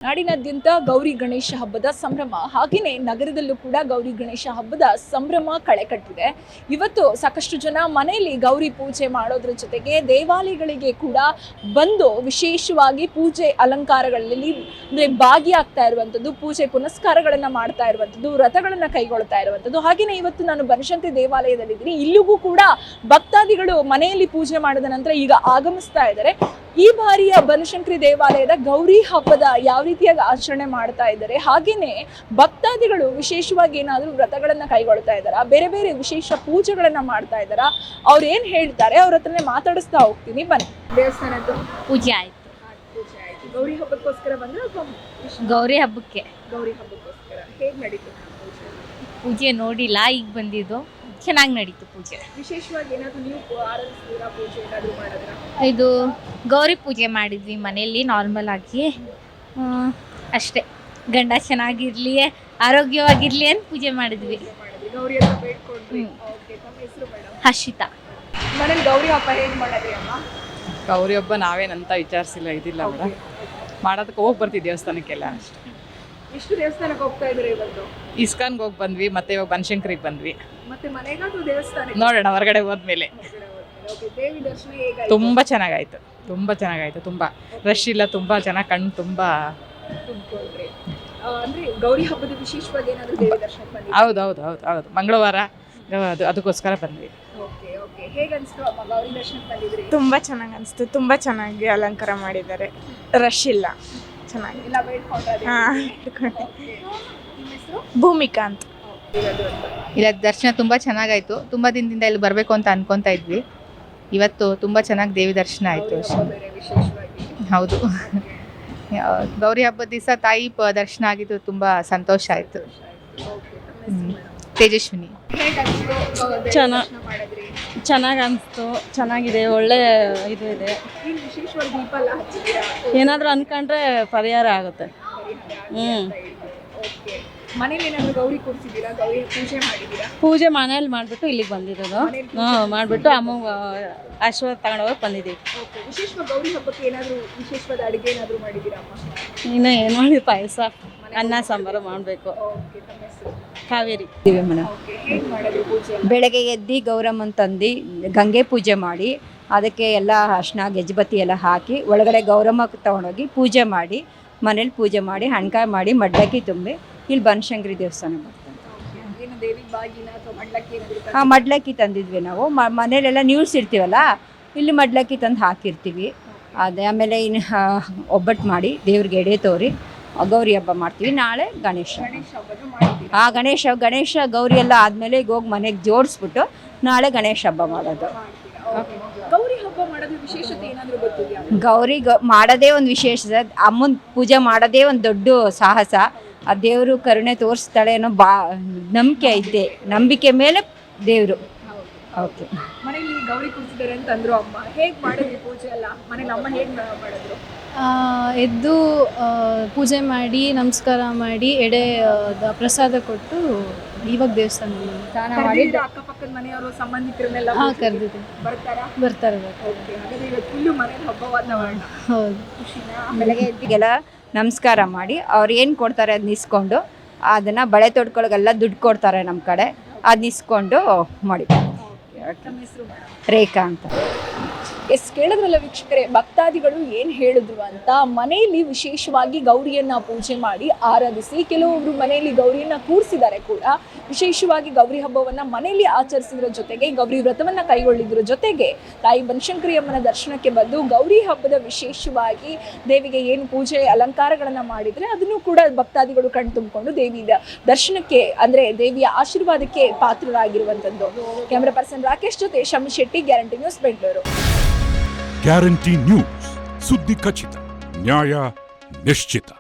ನಾಡಿನಾದ್ಯಂತ ಗೌರಿ ಗಣೇಶ ಹಬ್ಬದ ಸಂಭ್ರಮ ಹಾಗೆಯೇ ನಗರದಲ್ಲೂ ಕೂಡ ಗೌರಿ ಗಣೇಶ ಹಬ್ಬದ ಸಂಭ್ರಮ ಕಳೆಕಟ್ಟಿದೆ. ಇವತ್ತು ಸಾಕಷ್ಟು ಜನ ಮನೆಯಲ್ಲಿ ಗೌರಿ ಪೂಜೆ ಮಾಡೋದ್ರ ಜೊತೆಗೆ ದೇವಾಲಯಗಳಿಗೆ ಕೂಡ ಬಂದು ವಿಶೇಷವಾಗಿ ಪೂಜೆ ಅಲಂಕಾರಗಳಲ್ಲಿ ಅಂದರೆ ಭಾಗಿಯಾಗ್ತಾ ಇರುವಂಥದ್ದು, ಪೂಜೆ ಪುನಸ್ಕಾರಗಳನ್ನು ಮಾಡ್ತಾ ಇರುವಂಥದ್ದು, ವ್ರತಗಳನ್ನು ಕೈಗೊಳ್ತಾ ಇರುವಂಥದ್ದು. ಹಾಗೆಯೇ ಇವತ್ತು ನಾನು ಬನಶಂಕರಿ ದೇವಾಲಯದಲ್ಲಿದ್ದೀನಿ. ಇಲ್ಲಿಗೂ ಕೂಡ ಭಕ್ತಾದಿಗಳು ಮನೆಯಲ್ಲಿ ಪೂಜೆ ಮಾಡಿದ ನಂತರ ಈಗ ಆಗಮಿಸ್ತಾ ಇದ್ದಾರೆ. ಈ ಬಾರಿಯ ಬನಶಂಕರಿ ದೇವಾಲಯದ ಗೌರಿ ಹಬ್ಬದ ಯಾವ ರೀತಿಯಾಗಿ ಆಚರಣೆ ಮಾಡ್ತಾ ಇದ್ದಾರೆ, ಹಾಗೇನೆ ಭಕ್ತಾದಿಗಳು ವಿಶೇಷವಾಗಿ ಏನಾದರೂ ವ್ರತಗಳನ್ನ ಕೈಗೊಳ್ತಾ ಇದ್ದಾರಾ, ಬೇರೆ ಬೇರೆ ವಿಶೇಷ ಪೂಜೆಗಳನ್ನ ಮಾಡ್ತಾ ಇದ್ದಾರಾ, ಅವ್ರು ಏನ್ ಹೇಳ್ತಾರೆ ಅವ್ರ ಹತ್ರನೇ ಮಾತಾಡಿಸ್ತಾ ಹೋಗ್ತೀನಿ. ಬನ್ನಿ. ದೇವಸ್ಥಾನದ್ದು ಪೂಜೆ ಆಯ್ತು. ಗೌರಿ ಹಬ್ಬಕ್ಕೋಸ್ಕರ ಬಂದ್ರೆ ಗೌರಿ ಹಬ್ಬಕ್ಕೆ ಹೇಗ್ ನಡೀತು ಪೂಜೆ ನೋಡಿಲ್ಲ, ಈಗ ಬಂದಿದ್ದು ಚೆನ್ನಾಗಿ ನಡೀತು ಪೂಜೆ. ವಿಶೇಷವಾಗಿ ಏನಾದ್ರು ನೀವು ಆರಾಧಿಸ್ತೀರಾ, ಪೂಜೆ ಏನಾದ್ರು ಮಾಡಿದ್ರಾ? ಇದು ಗೌರಿ ಪೂಜೆ ಮಾಡಿದ್ವಿ ಮನೆಯಲ್ಲಿ ನಾರ್ಮಲ್ ಆಗಿ, ಅಷ್ಟೇ. ಗಂಡ ಚೆನ್ನಾಗಿರ್ಲಿ, ಆರೋಗ್ಯವಾಗಿರ್ಲಿ ಅಂತ ಪೂಜೆ ಮಾಡಿದ್ವಿ. ಗೌರಿ ಹಬ್ಬ ಬೇಡ್ಕೊಂಡ್ವಿ. ಓಕೆ, ತಮ್ಮ ಹೆಸರು ಮೇಡಮ್? ಹರ್ಷಿತಾ. ಮನೇಲಿ ಗೌರಿ ಹಬ್ಬ ಹೇಗ್ ಮಾಡಿದ್ರಿ ಅಮ್ಮ? ಗೌರಿ ಹಬ್ಬ ನಾವೇನಂತ ವಿಚಾರಿಸಿಲ್ಲ, ಇದಿಲ್ಲ ಮೇಡಮ್. ಮಾಡೋದಕ್ಕೆ ಹೋಗಿ ಬರ್ತೀವಿ ದೇವಸ್ಥಾನಕ್ಕೆಲ್ಲ ಅಷ್ಟೇ. ಎಷ್ಟು ದೇವಸ್ಥಾನಕ್ಕೆ ಹೋಗ್ತಾ ಇದ್ರಿ ಇವತ್ತು? ಇಸ್ಕಾನ್ಗೆ ಹೋಗಿ ಬಂದ್ವಿ, ಮತ್ತೆ ಇವಾಗ ಬನಶಂಕರಿಗೆ ಬಂದ್ವಿ. ಮತ್ತೆ ಮನೆಗಾದ್ರೂ ದೇವಸ್ಥಾನ ನೋಡೋಣ ಹೊರಗಡೆ ಹೋದ್ಮೇಲೆ. ದೇವಿ ದರ್ಶನ ಹೇಗಾಯ್ತು? ತುಂಬ ಚೆನ್ನಾಗಾಯ್ತು, ತುಂಬ ಚೆನ್ನಾಗಾಯ್ತು. ತುಂಬ ರಶ್ ಇಲ್ಲ, ತುಂಬ ಚೆನ್ನಾಗಿ ಕಣ್ಣು ತುಂಬ. ತುಂಬಿಕೊಂಡ್ರಿ ಅಂದ್ರೆ ಗೌರಿ ಹಬ್ಬದ ವಿಶೇಷವಾಗಿ ಏನಾದ್ರು ದೇವಿ ದರ್ಶನಕ್ಕೆ ಬಂದಿದ್ರಿ? ಹೌದು ಮಂಗಳವಾರ ಅದಕ್ಕೋಸ್ಕರ ಬಂದ್ವಿ. ಓಕೆ ಓಕೆ, ಹೇಗೆ ಅನ್ಸ್ತು ಅಮ್ಮ ಗೌರಿ ದರ್ಶನಕ್ಕೆ ಬಂದಿದ್ರಿ? ತುಂಬ ಚೆನ್ನಾಗಿ ಅನಿಸ್ತು. ತುಂಬ ಚೆನ್ನಾಗಿ ಅಲಂಕಾರ ಮಾಡಿದ್ದಾರೆ, ರಶ್ ಇಲ್ಲ, ಚೆನ್ನಾಗಿ. ಎಲ್ಲ ಬೇಡ್ಕೊಂಡ್ರೆ? ನಿಮ್ಮ ಹೆಸರು? ಭೂಮಿಕಾ ಅಂತ. ಇಲ್ಲ, ದರ್ಶನ ತುಂಬ ಚೆನ್ನಾಗಾಯ್ತು. ತುಂಬ ದಿನದಿಂದ ಇಲ್ಲಿ ಬರಬೇಕು ಅಂತ ಅನ್ಕೊತಾ ಇದ್ವಿ. ಇವತ್ತು ತುಂಬ ಚೆನ್ನಾಗಿ ದೇವಿ ದರ್ಶನ ಆಯಿತು. ಹೌದು, ಗೌರಿ ಹಬ್ಬದ ದಿವಸ ತಾಯಿ ದರ್ಶನ ಆಗಿದ್ದು ತುಂಬ ಸಂತೋಷ ಆಯಿತು. ತೇಜಸ್ವಿನಿ. ಚೆನ್ನಾಗಿ ಅನಿಸ್ತು, ಚೆನ್ನಾಗಿದೆ, ಒಳ್ಳೆ ಇದು ಇದೆ. ಏನಾದರೂ ಅನ್ಕೊಂಡ್ರೆ ಪರಿಹಾರ ಆಗುತ್ತೆ. ಮನೇಲಿ ಏನಾದ್ರು ಗೌರಿ ಕೂರಿಸಿದ್ದೀರಾ? ಗೌರಿ ಪೂಜೆ ಮಾಡಿದ್ದೀರಾ? ಪೂಜೆ ಮನೇಲಿ ಮಾಡಿಬಿಟ್ಟು ಇಲ್ಲಿಗೆ ಬಂದಿರೋದು. ಮಾಡಿಬಿಟ್ಟು ಅಮ್ಮ ಆಶೀರ್ವಾದ ತಗೊಂಡೋಗಕ್ಕೆ ಬಂದಿದ್ದೀವಿ. ವಿಶೇಷವಾಗಿ ಗೌರಿ ಹಬ್ಬಕ್ಕೆ ಏನಾದರೂ ವಿಶೇಷವಾದ ಅಡುಗೆ ಏನಾದರೂ ಮಾಡಿದ್ದೀರಾ ಅಮ್ಮ? ಇನ್ನು ಏನು ಮಾಡಿ, ಪಾಯಸ, ಅನ್ನ ಸಾಂಬಾರು ಮಾಡಬೇಕು. ಕಾವೇರಿ. ಹೇಗೆ ಮಾಡೋದು ಪೂಜೆ? ಬೆಳಗ್ಗೆ ಎದ್ದು ಗೌರಮ್ಮನ ತಂದು ಗಂಗೆ ಪೂಜೆ ಮಾಡಿ, ಅದಕ್ಕೆ ಎಲ್ಲ ಅರ್ಶಿನ ಗೆಜ್ಬತ್ತಿ ಎಲ್ಲ ಹಾಕಿ ಒಳಗಡೆ ಗೌರಮ್ಮಕ್ಕೆ ತೊಗೊಂಡೋಗಿ ಪೂಜೆ ಮಾಡಿ, ಮನೇಲಿ ಪೂಜೆ ಮಾಡಿ ಹಣ್ಕಾಯಿ ಮಾಡಿ ಮಡ್ಲಕ್ಕಿ ತುಂಬಿ ಇಲ್ಲಿ ಬನಶಂಕರಿ ದೇವಸ್ಥಾನ ಬರ್ತಾರೆ. ಮಡ್ಲಕ್ಕಿ ತಂದಿದ್ವಿ ನಾವು. ಮನೇಲೆಲ್ಲ ಇರ್ತೀವಲ್ಲ, ಇಲ್ಲಿ ಮಡ್ಲಕ್ಕಿ ತಂದು ಹಾಕಿರ್ತೀವಿ. ಅದೇ ಆಮೇಲೆ ಇನ್ನು ಒಬ್ಬಟ್ಟು ಮಾಡಿ ದೇವ್ರಿಗೆ ಎಡೆ ತೋರಿ ಗೌರಿ ಹಬ್ಬ ಮಾಡ್ತೀವಿ. ನಾಳೆ ಗಣೇಶ ಗಣೇಶ ಗೌರಿ ಎಲ್ಲ ಆದಮೇಲೆ ಈಗ ಹೋಗಿ ಮನೆಗೆ ಜೋಡಿಸ್ಬಿಟ್ಟು ನಾಳೆ ಗಣೇಶ ಹಬ್ಬ ಮಾಡೋದು. ಗೌರಿ ಹಬ್ಬ ಮಾಡೋದು ವಿಶೇಷತೆ ಏನಾದರೂ ಗೊತ್ತಿದೆಯಾ? ಗೌರಿ ಮಾಡೋದೇ ಒಂದು ವಿಶೇಷ. ಅಮ್ಮನ ಪೂಜೆ ಮಾಡೋದೇ ಒಂದು ದೊಡ್ಡ ಸಾಹಸ. ಆ ದೇವರು ಕರುಣೆ ತೋರಿಸ್ತಾಳೆ ಅನ್ನೋ ನಂಬಿಕೆ ಐತೆ. ನಂಬಿಕೆ ಮೇಲೆ ದೇವರು. ಓಕೆ. ಮನೇಲಿ ಗೌರಿ ಕೂರಿಸಿದ್ದಾರೆ ಅಂತ ಅಂದ್ರು ಅಮ್ಮ. ಹೇಗೆ ಮಾಡಿದ್ರಿ ಪೂಜೆ ಎಲ್ಲ ಮನೇಲಿ? ಅಮ್ಮ ಹೇಗೆ ಮಾಡಿದ್ರು? ಎದ್ದು ಪೂಜೆ ಮಾಡಿ ನಮಸ್ಕಾರ ಮಾಡಿ ಎಡೆ ಪ್ರಸಾದ ಕೊಟ್ಟು ಇವಾಗ ದೇವಸ್ಥಾನ ಅಕ್ಕಪಕ್ಕದ ಮನೆಯವರು ಸಂಬಂಧಿಕರನ್ನೆಲ್ಲ ಕರೆದಿದೆ. ಬರ್ತಾರೆ. ಫುಲ್ಲು ಮನೇಲಿ ಹಬ್ಬ ವಾತಾವರಣ. ಹೌದು. ಬೆಳಗ್ಗೆ ಎದ್ದಿಗೆಲ್ಲ ನಮಸ್ಕಾರ ಮಾಡಿ ಅವ್ರು ಏನು ಕೊಡ್ತಾರೆ ಅದನ್ನ ಇಸ್ಕೊಂಡು, ಅದನ್ನು ಬಳೆ ತೊಡ್ಕೊಳಗೆಲ್ಲ ದುಡ್ಡು ಕೊಡ್ತಾರೆ ನಮ್ಮ ಕಡೆ, ಅದನ್ನ ಇಸ್ಕೊಂಡು ಮಾಡಿ. ರೇಖಾ ಅಂತ. ಕೇಳಿದ್ರಲ್ಲ ವೀಕ್ಷಕರೇ, ಭಕ್ತಾದಿಗಳು ಏನು ಹೇಳಿದ್ರು ಅಂತ. ಮನೆಯಲ್ಲಿ ವಿಶೇಷವಾಗಿ ಗೌರಿಯನ್ನ ಪೂಜೆ ಮಾಡಿ ಆರಾಧಿಸಿ, ಕೆಲವೊಬ್ರು ಮನೆಯಲ್ಲಿ ಗೌರಿಯನ್ನ ಕೂರಿಸಿದ್ದಾರೆ ಕೂಡ. ವಿಶೇಷವಾಗಿ ಗೌರಿ ಹಬ್ಬವನ್ನ ಮನೆಯಲ್ಲಿ ಆಚರಿಸಿದ್ರ ಜೊತೆಗೆ ಗೌರಿ ವ್ರತವನ್ನ ಕೈಗೊಳ್ಳಿದ್ರ ಜೊತೆಗೆ ತಾಯಿ ಬನಶಂಕರಿ ಅಮ್ಮನ ದರ್ಶನಕ್ಕೆ ಬಂದು ಗೌರಿ ಹಬ್ಬದ ವಿಶೇಷವಾಗಿ ದೇವಿಗೆ ಏನು ಪೂಜೆ ಅಲಂಕಾರಗಳನ್ನ ಮಾಡಿದ್ರೆ ಅದನ್ನು ಕೂಡ ಭಕ್ತಾದಿಗಳು ಕಣ್ ತುಂಬಿಕೊಂಡು ದೇವಿ ದರ್ಶನಕ್ಕೆ ಅಂದ್ರೆ ದೇವಿಯ ಆಶೀರ್ವಾದಕ್ಕೆ ಪಾತ್ರರಾಗಿರುವಂಥದ್ದು. ಕ್ಯಾಮರಾ ಪರ್ಸನ್ ರಾಕೇಶ್ ಜೊತೆ Shami Shetty, guarantee news, Bengaluru. Guarantee news, ಸುದ್ದಿ ಖಚಿತ, ನ್ಯಾಯ ನಿಶ್ಚಿತ.